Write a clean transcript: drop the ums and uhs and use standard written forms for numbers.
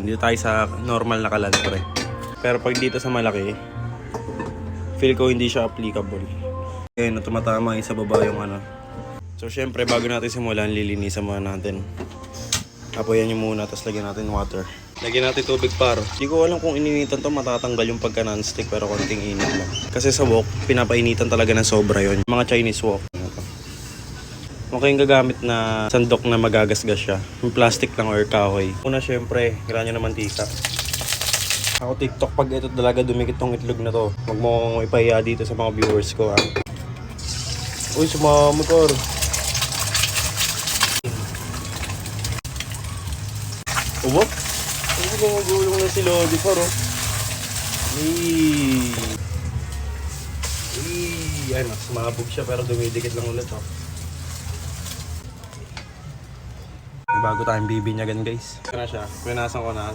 Dito tayo sa normal na kalantre. Pero pag dito sa malaki, feel ko hindi siya applicable. Ayun, tumatama sa baba yung ano. So syempre bago natin simulan, lilinisan muna natin. Apoyan nyo muna, tapos lagyan natin water. Lagyan natin tubig par. Hindi ko alam kung ininitan to matatanggal yung pagka non-stick, pero konting init lang. Kasi sa wok, pinapainitan talaga ng sobra yon. Mga Chinese wok. Okay yung gagamit na sandok na magagasgas siya. Yung plastic lang or kahoy. Una syempre, kailangan nyo ng mantika. Ako TikTok pag ito talaga dumikit tong itlog na to. Huwag mo ipahiya dito sa mga viewers ko ha. Uy, sumama ko. Uwak? Hindi ko magulong na si Lodi par oh. Ano, sumabog siya pero dumidikit lang ulit oh. Bago tayong bibinyagan guys. Ito na siya, pinasan ko na.